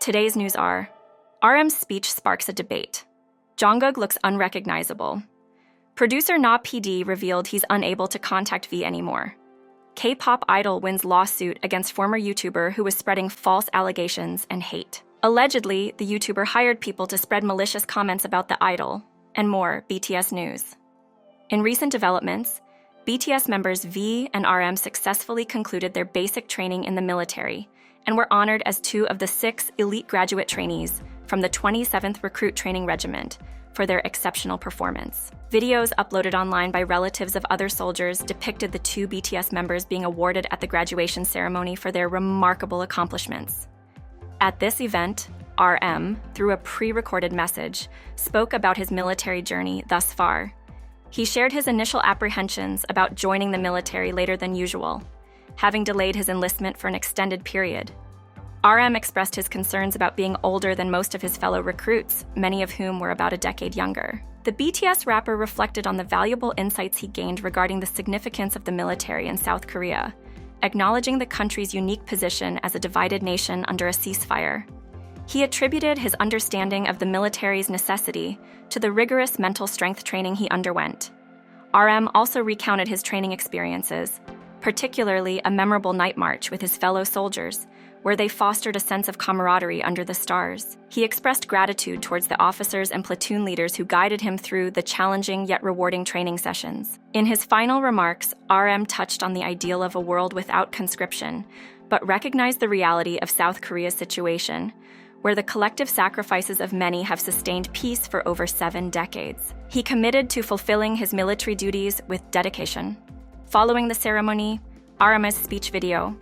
Today's news are: RM's speech sparks a debate. Jungkook looks unrecognizable. Producer Na PD revealed he's unable to contact V anymore. K-pop idol wins lawsuit against former YouTuber who was spreading false allegations and hate. Allegedly, the YouTuber hired people to spread malicious comments about the idol, and more BTS news. In recent developments, BTS members V and RM successfully concluded their basic training in the military and were honored as 2 of the 6 elite graduate trainees from the 27th Recruit Training Regiment for their exceptional performance. Videos uploaded online by relatives of other soldiers depicted the 2 BTS members being awarded at the graduation ceremony for their remarkable accomplishments. At this event, RM, through a pre-recorded message, spoke about his military journey thus far. He shared his initial apprehensions about joining the military later than usual, having delayed his enlistment for an extended period. RM expressed his concerns about being older than most of his fellow recruits, many of whom were about a decade younger. The BTS rapper reflected on the valuable insights he gained regarding the significance of the military in South Korea, acknowledging the country's unique position as a divided nation under a ceasefire. He attributed his understanding of the military's necessity to the rigorous mental strength training he underwent. RM also recounted his training experiences, particularly a memorable night march with his fellow soldiers, where they fostered a sense of camaraderie under the stars. He expressed gratitude towards the officers and platoon leaders who guided him through the challenging yet rewarding training sessions. In his final remarks, RM touched on the ideal of a world without conscription, but recognized the reality of South Korea's situation, where the collective sacrifices of many have sustained peace for over 7 decades. He committed to fulfilling his military duties with dedication. Following the ceremony, RM's speech video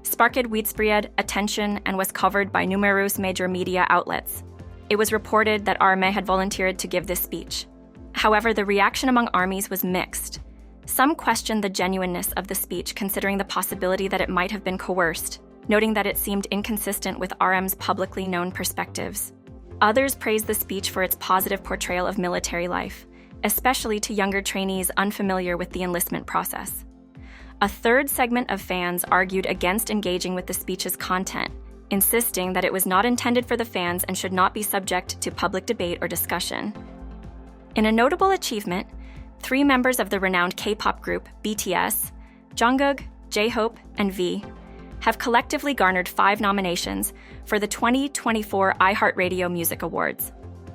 sparked widespread attention and was covered by numerous major media outlets. It was reported that RM had volunteered to give this speech. However, the reaction among armies was mixed. Some questioned the genuineness of the speech, considering the possibility that it might have been coerced, noting that it seemed inconsistent with RM's publicly known perspectives. Others praised the speech for its positive portrayal of military life, especially to younger trainees unfamiliar with the enlistment process. A third segment of fans argued against engaging with the speech's content, insisting that it was not intended for the fans and should not be subject to public debate or discussion. In a notable achievement, 3 members of the renowned K-pop group BTS, Jungkook, J-Hope, and V, have collectively garnered 5 nominations for the 2024 iHeartRadio Music Awards,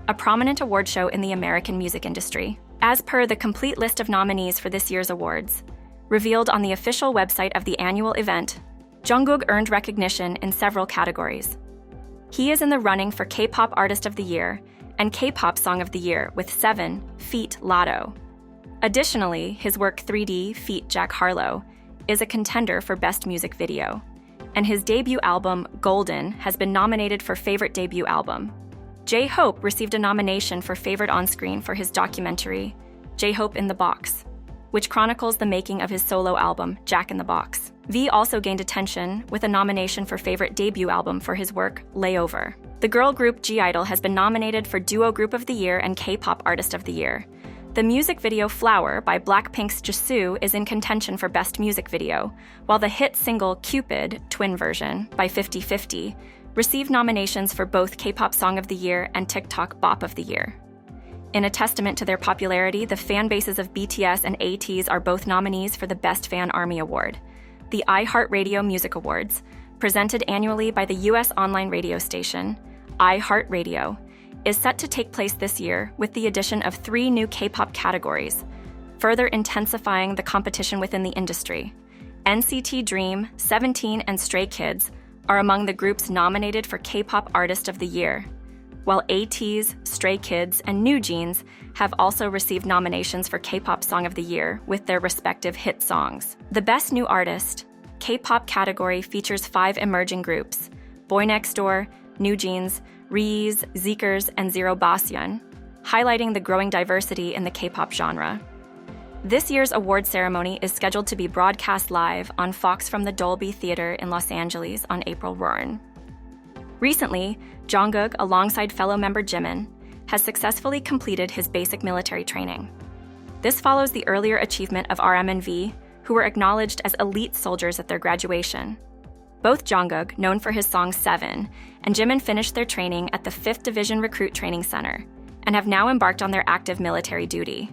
a prominent award show in the American music industry. As per the complete list of nominees for this year's awards, revealed on the official website of the annual event, Jungkook earned recognition in several categories. He is in the running for K-pop Artist of the Year and K-pop Song of the Year with 7 feat. Lotto. Additionally, his work 3D feat. Jack Harlow is a contender for Best Music Video, and his debut album, Golden, has been nominated for Favorite Debut Album. J-Hope received a nomination for Favorite On-Screen for his documentary, J-Hope in the Box, which chronicles the making of his solo album, Jack in the Box. V also gained attention with a nomination for Favorite Debut Album for his work, Layover. The girl group G-Idol has been nominated for Duo Group of the Year and K-Pop Artist of the Year. The music video Flower by Blackpink's Jisoo is in contention for Best Music Video, while the hit single Cupid, twin version, by 50/50, received nominations for both K-Pop Song of the Year and TikTok Bop of the Year. In a testament to their popularity, the fan bases of BTS and ATEEZ are both nominees for the Best Fan Army Award. The iHeartRadio Music Awards, presented annually by the U.S. online radio station, iHeartRadio, is set to take place this year with the addition of 3 new K-pop categories, further intensifying the competition within the industry. NCT Dream, 17, and Stray Kids are among the groups nominated for K-pop Artist of the Year, while ATEEZ, Stray Kids, and New Jeans have also received nominations for K-pop Song of the Year with their respective hit songs. The Best New Artist, K-pop category features 5 emerging groups: Boy Next Door, New Jeans, Reese, Zeekers, and Zero Basyeon, highlighting the growing diversity in the K-pop genre. This year's award ceremony is scheduled to be broadcast live on Fox from the Dolby Theater in Los Angeles on April 1. Recently, Jungkook, alongside fellow member Jimin, has successfully completed his basic military training. This follows the earlier achievement of RM and V, who were acknowledged as elite soldiers at their graduation. Both Jungkook, known for his song 7, and Jimin finished their training at the 5th Division Recruit Training Center and have now embarked on their active military duty.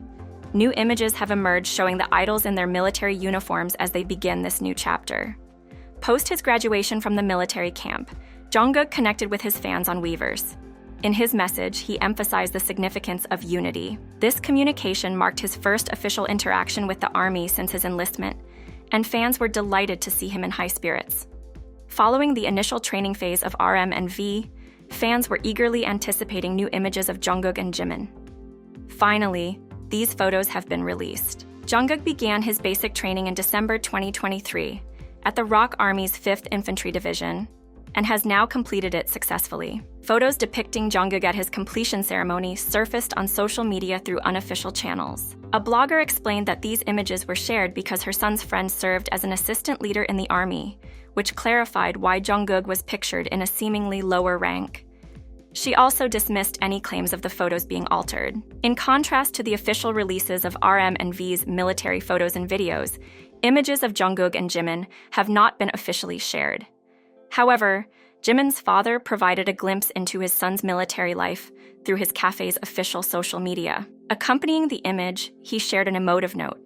New images have emerged showing the idols in their military uniforms as they begin this new chapter. Post his graduation from the military camp, Jungkook connected with his fans on Weverse. In his message, he emphasized the significance of unity. This communication marked his first official interaction with the army since his enlistment, and fans were delighted to see him in high spirits. Following the initial training phase of RM and V, fans were eagerly anticipating new images of Jungkook and Jimin. Finally, these photos have been released. Jungkook began his basic training in December 2023 at the ROK Army's 5th Infantry Division and has now completed it successfully. Photos depicting Jungkook at his completion ceremony surfaced on social media through unofficial channels. A blogger explained that these images were shared because her son's friend served as an assistant leader in the army, which clarified why Jungkook was pictured in a seemingly lower rank. She also dismissed any claims of the photos being altered. In contrast to the official releases of RM and V's military photos and videos, images of Jungkook and Jimin have not been officially shared. However, Jimin's father provided a glimpse into his son's military life through his cafe's official social media. Accompanying the image, he shared an emotive note.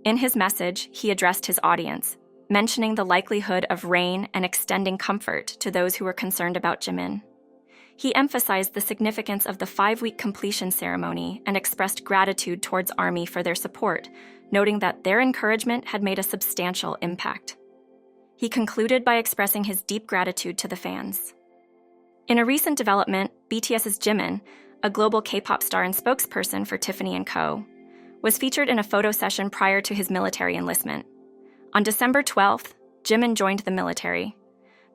In his message, he addressed his audience, mentioning the likelihood of rain and extending comfort to those who were concerned about Jimin. He emphasized the significance of the 5-week completion ceremony and expressed gratitude towards Army for their support, noting that their encouragement had made a substantial impact. He concluded by expressing his deep gratitude to the fans. In a recent development, BTS's Jimin, a global K-pop star and spokesperson for Tiffany & Co., was featured in a photo session prior to his military enlistment. On December 12th, Jimin joined the military.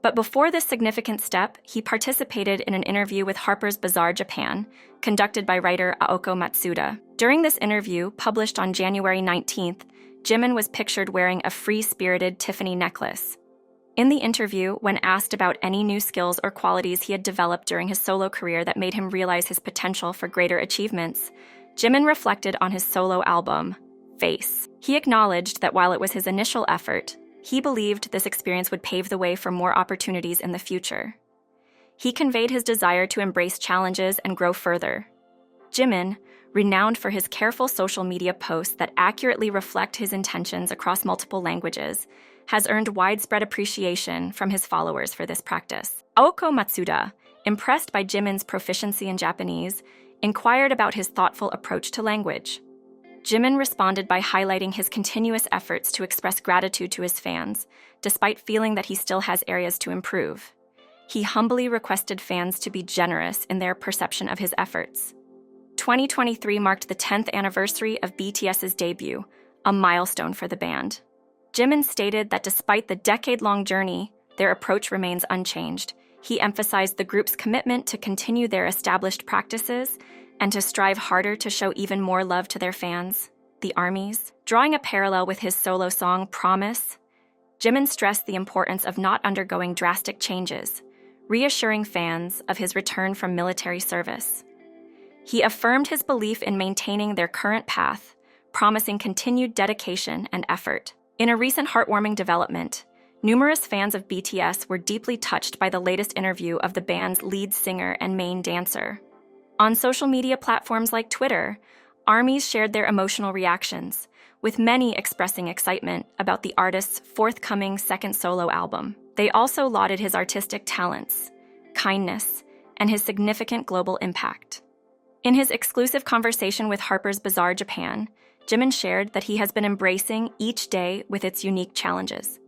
But before this significant step, he participated in an interview with Harper's BAZAAR Japan, conducted by writer Aoko Matsuda. During this interview, published on January 19th, Jimin was pictured wearing a free-spirited Tiffany necklace. In the interview, when asked about any new skills or qualities he had developed during his solo career that made him realize his potential for greater achievements, Jimin reflected on his solo album, Face. He acknowledged that while it was his initial effort, he believed this experience would pave the way for more opportunities in the future. He conveyed his desire to embrace challenges and grow further. Jimin, renowned for his careful social media posts that accurately reflect his intentions across multiple languages, has earned widespread appreciation from his followers for this practice. Aoko Matsuda, impressed by Jimin's proficiency in Japanese, inquired about his thoughtful approach to language. Jimin responded by highlighting his continuous efforts to express gratitude to his fans, despite feeling that he still has areas to improve. He humbly requested fans to be generous in their perception of his efforts. 2023 marked the 10th anniversary of BTS's debut, a milestone for the band. Jimin stated that despite the decade-long journey, their approach remains unchanged. He emphasized the group's commitment to continue their established practices and to strive harder to show even more love to their fans, the armies. Drawing a parallel with his solo song, Promise, Jimin stressed the importance of not undergoing drastic changes, reassuring fans of his return from military service. He affirmed his belief in maintaining their current path, promising continued dedication and effort. In a recent heartwarming development, numerous fans of BTS were deeply touched by the latest interview of the band's lead singer and main dancer. On social media platforms like Twitter, ARMYs shared their emotional reactions, with many expressing excitement about the artist's forthcoming second solo album. They also lauded his artistic talents, kindness, and his significant global impact. In his exclusive conversation with Harper's BAZAAR Japan, Jimin shared that he has been embracing each day with its unique challenges.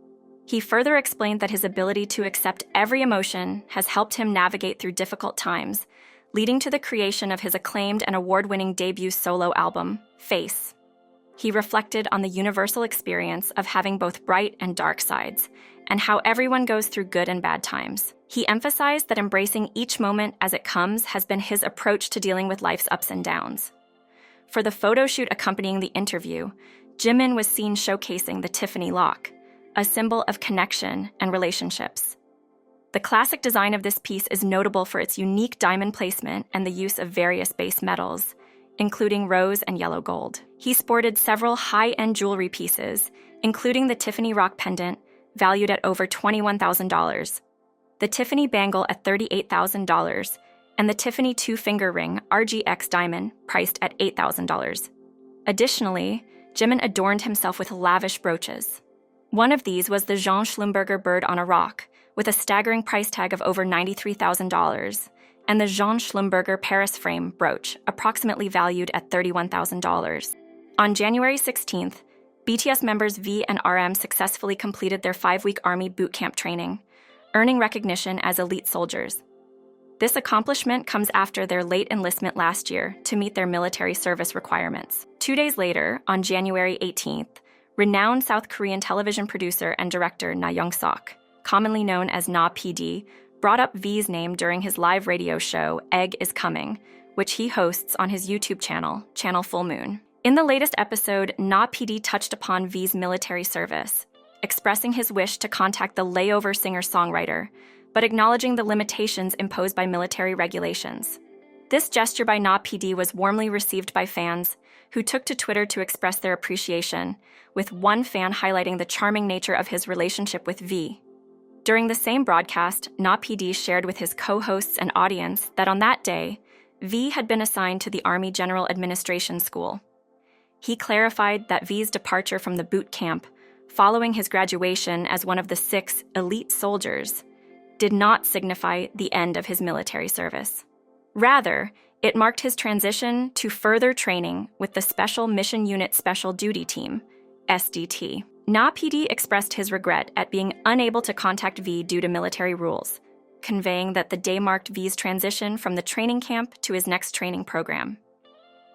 He further explained that his ability to accept every emotion has helped him navigate through difficult times, leading to the creation of his acclaimed and award-winning debut solo album, Face. He reflected on the universal experience of having both bright and dark sides, and how everyone goes through good and bad times. He emphasized that embracing each moment as it comes has been his approach to dealing with life's ups and downs. For the photo shoot accompanying the interview, Jimin was seen showcasing the Tiffany lock, a symbol of connection and relationships. The classic design of this piece is notable for its unique diamond placement and the use of various base metals, including rose and yellow gold. He sported several high-end jewelry pieces, including the Tiffany rock pendant, valued at over $21,000, the Tiffany bangle at $38,000, and the Tiffany two-finger ring RGX diamond priced at $8,000. Additionally, Jimin adorned himself with lavish brooches. One of these was the Jean Schlumberger bird on a rock, with a staggering price tag of over $93,000, and the Jean Schlumberger Paris frame brooch, approximately valued at $31,000. On January 16th, BTS members V and RM successfully completed their 5-week Army boot camp training, earning recognition as elite soldiers. This accomplishment comes after their late enlistment last year to meet their military service requirements. 2 days later, on January 18th, renowned South Korean television producer and director Na Young-sok, commonly known as Na PD, brought up V's name during his live radio show Egg is Coming, which he hosts on his YouTube channel, Channel Full Moon. In the latest episode, Na PD touched upon V's military service, expressing his wish to contact the layover singer-songwriter, but acknowledging the limitations imposed by military regulations. This gesture by Na PD was warmly received by fans, who took to Twitter to express their appreciation, with one fan highlighting the charming nature of his relationship with V. During the same broadcast, Na PD shared with his co-hosts and audience that on that day, V had been assigned to the Army General Administration School. He clarified that V's departure from the boot camp, following his graduation as one of the 6 elite soldiers, did not signify the end of his military service. Rather, it marked his transition to further training with the Special Mission Unit Special Duty Team, SDT. Na PD expressed his regret at being unable to contact V due to military rules, conveying that the day marked V's transition from the training camp to his next training program.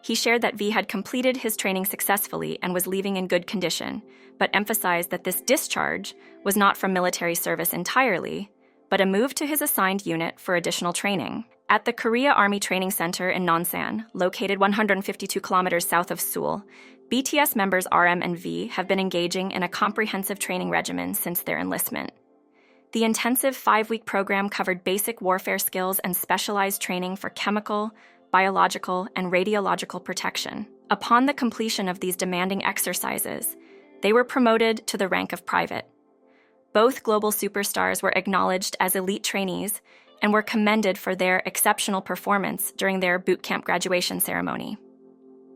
He shared that V had completed his training successfully and was leaving in good condition, but emphasized that this discharge was not from military service entirely, but a move to his assigned unit for additional training. At the Korea Army Training Center in Nonsan, located 152 kilometers south of Seoul, BTS members RM and V have been engaging in a comprehensive training regimen since their enlistment. The intensive 5-week program covered basic warfare skills and specialized training for chemical, biological, and radiological protection. Upon the completion of these demanding exercises, they were promoted to the rank of private. Both global superstars were acknowledged as elite trainees and were commended for their exceptional performance during their boot camp graduation ceremony.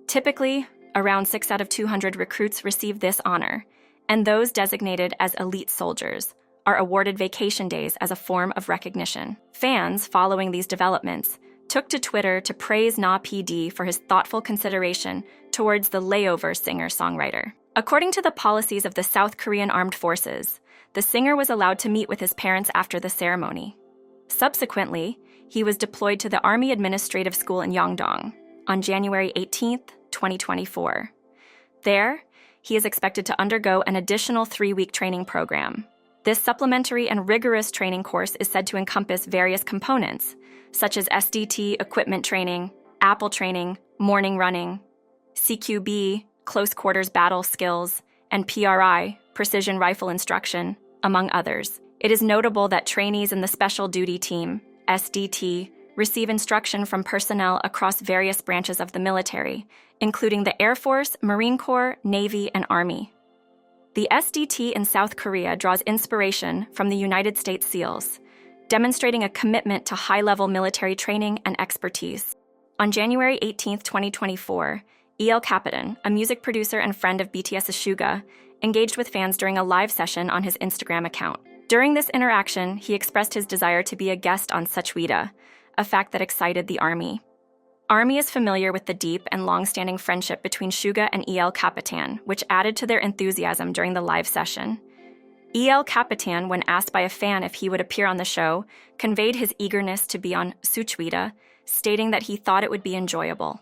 Typically, around 6 out of 200 recruits receive this honor, and those designated as elite soldiers are awarded vacation days as a form of recognition. Fans, following these developments, took to Twitter to praise Na PD for his thoughtful consideration towards the layover singer-songwriter. According to the policies of the South Korean Armed Forces, the singer was allowed to meet with his parents after the ceremony. Subsequently, he was deployed to the Army Administrative School in Yeongdong on January 18, 2024. There, he is expected to undergo an additional 3-week training program. This supplementary and rigorous training course is said to encompass various components, such as SDT equipment training, Apple training, morning running, CQB, close quarters battle skills, and PRI, precision rifle instruction, among others. It is notable that trainees in the Special Duty Team, SDT, receive instruction from personnel across various branches of the military, including the Air Force, Marine Corps, Navy, and Army. The SDT in South Korea draws inspiration from the United States SEALs, demonstrating a commitment to high-level military training and expertise. On January 18, 2024, El Capitan, a music producer and friend of BTS's Suga, engaged with fans during a live session on his Instagram account. During this interaction, he expressed his desire to be a guest on Suchwita, a fact that excited the Army. Army is familiar with the deep and long-standing friendship between Suga and El Capitan, which added to their enthusiasm during the live session. El Capitan, when asked by a fan if he would appear on the show, conveyed his eagerness to be on Suchwita, stating that he thought it would be enjoyable.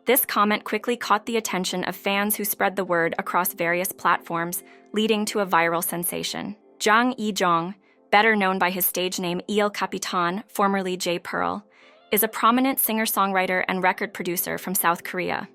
This comment quickly caught the attention of fans who spread the word across various platforms, leading to a viral sensation. Jang E-jong, better known by his stage name El Capitan, formerly J. Pearl, is a prominent singer-songwriter and record producer from South Korea.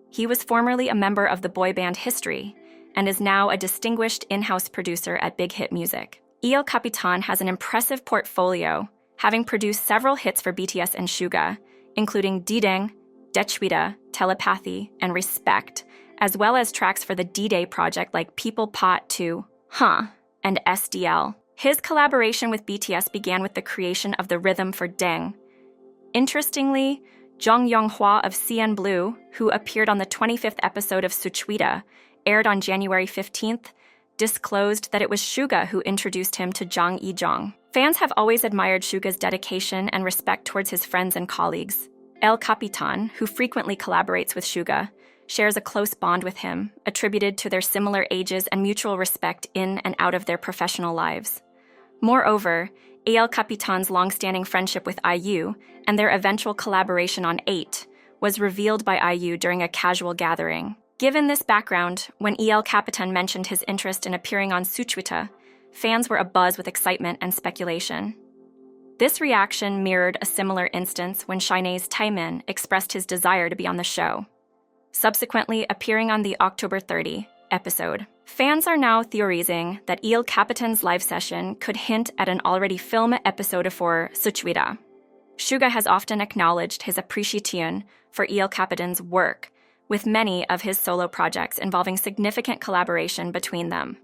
He was formerly a member of the boy band History and is now a distinguished in-house producer at Big Hit Music. El Capitan has an impressive portfolio, having produced several hits for BTS and Suga, including D-Dang, Dechwita, Telepathy, and Respect, as well as tracks for the D-Day project like People Pot 2, Huh, and SDL. His collaboration with BTS began with the creation of the rhythm for Deng. Interestingly, Jung Young-hwa of CN Blue, who appeared on the 25th episode of Suchwita, aired on January 15th, disclosed that it was Suga who introduced him to Jang E-jong. Fans have always admired Suga's dedication and respect towards his friends and colleagues. El Capitan, who frequently collaborates with Suga, shares a close bond with him, attributed to their similar ages and mutual respect in and out of their professional lives. Moreover, El Capitan's long-standing friendship with IU and their eventual collaboration on 8 was revealed by IU during a casual gathering. Given this background, when El Capitan mentioned his interest in appearing on Suchwita, fans were abuzz with excitement and speculation. This reaction mirrored a similar instance when Shine's Taemin expressed his desire to be on the show, subsequently appearing on the October 30 episode. Fans are now theorizing that El Capitan's live session could hint at an already filmed episode for Suchwita. Suga has often acknowledged his appreciation for El Capitan's work, with many of his solo projects involving significant collaboration between them.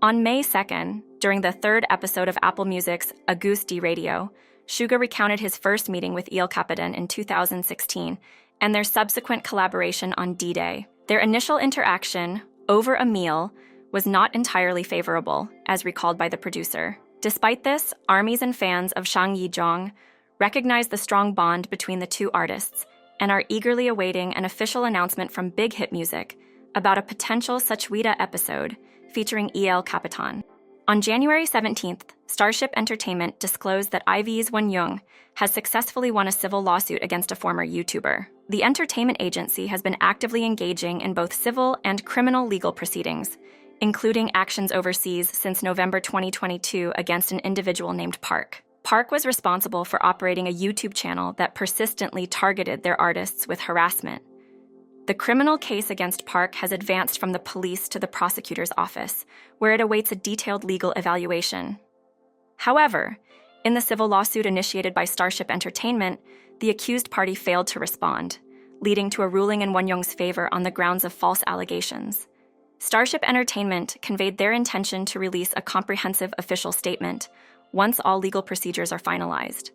On May 2nd, during the third episode of Apple Music's iHeartRadio Radio, Suga recounted his first meeting with El Capitan in 2016 and their subsequent collaboration on D-Day. Their initial interaction, over a meal, was not entirely favorable, as recalled by the producer. Despite this, armies and fans of Jang E-jong recognize the strong bond between the two artists and are eagerly awaiting an official announcement from Big Hit Music about a potential Suchwita episode featuring El Capitan. On January 17th, Starship Entertainment disclosed that IV's Wonyoung has successfully won a civil lawsuit against a former YouTuber. The entertainment agency has been actively engaging in both civil and criminal legal proceedings, including actions overseas since November 2022 against an individual named Park. Park was responsible for operating a YouTube channel that persistently targeted their artists with harassment. The criminal case against Park has advanced from the police to the prosecutor's office, where it awaits a detailed legal evaluation. However, in the civil lawsuit initiated by Starship Entertainment, the accused party failed to respond, leading to a ruling in Wonyoung's favor on the grounds of false allegations. Starship Entertainment conveyed their intention to release a comprehensive official statement once all legal procedures are finalized.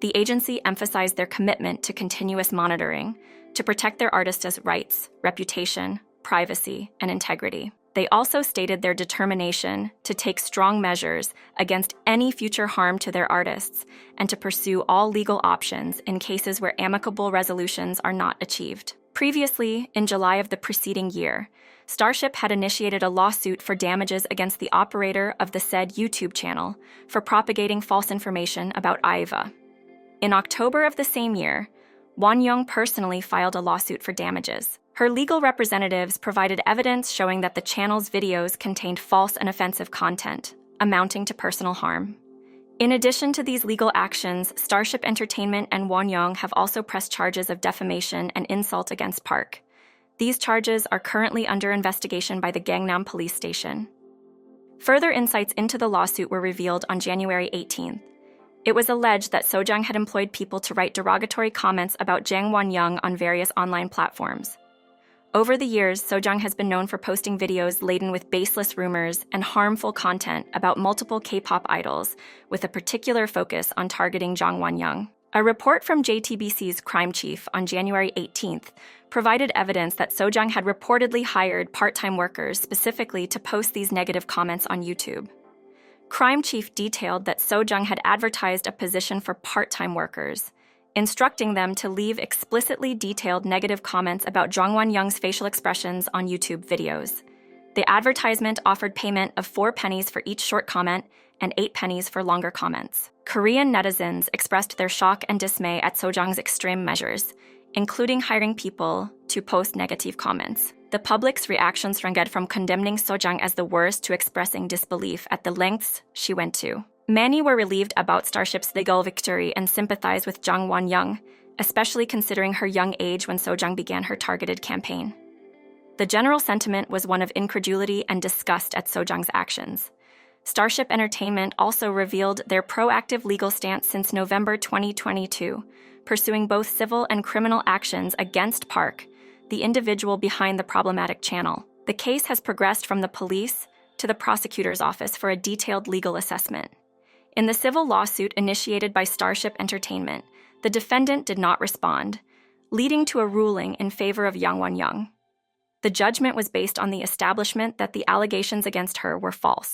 The agency emphasized their commitment to continuous monitoring to protect their artists' rights, reputation, privacy, and integrity. They also stated their determination to take strong measures against any future harm to their artists and to pursue all legal options in cases where amicable resolutions are not achieved. Previously, in July of the preceding year, Starship had initiated a lawsuit for damages against the operator of the said YouTube channel for propagating false information about IVA. In October of the same year, Wonyoung personally filed a lawsuit for damages. Her legal representatives provided evidence showing that the channel's videos contained false and offensive content, amounting to personal harm. In addition to these legal actions, Starship Entertainment and Wonyoung have also pressed charges of defamation and insult against Park. These charges are currently under investigation by the Gangnam Police Station. Further insights into the lawsuit were revealed on January 18th. It was alleged that Sojang had employed people to write derogatory comments about Jang Wonyoung on various online platforms. Over the years, Sojang has been known for posting videos laden with baseless rumors and harmful content about multiple K-pop idols, with a particular focus on targeting Jang Wonyoung. A report from JTBC's crime chief on January 18th provided evidence that Sojang had reportedly hired part-time workers specifically to post these negative comments on YouTube. Crime chief detailed that Sojang had advertised a position for part-time workers, instructing them to leave explicitly detailed negative comments about Jang Wonyoung's facial expressions on YouTube videos. The advertisement offered payment of 4 pennies for each short comment and 8 pennies for longer comments. Korean netizens expressed their shock and dismay at Sojang's extreme measures, including hiring people to post negative comments. The public's reactions ranged from condemning Sojang as the worst to expressing disbelief at the lengths she went to. Many were relieved about Starship's legal victory and sympathized with Jang Wonyoung, especially considering her young age when Sojang began her targeted campaign. The general sentiment was one of incredulity and disgust at Sojang's actions. Starship Entertainment also revealed their proactive legal stance since November 2022, pursuing both civil and criminal actions against Park, the individual behind the problematic channel. The case has progressed from the police to the prosecutor's office for a detailed legal assessment. In the civil lawsuit initiated by Starship Entertainment, the defendant did not respond, leading to a ruling in favor of Yang Won-young. The judgment was based on the establishment that the allegations against her were false.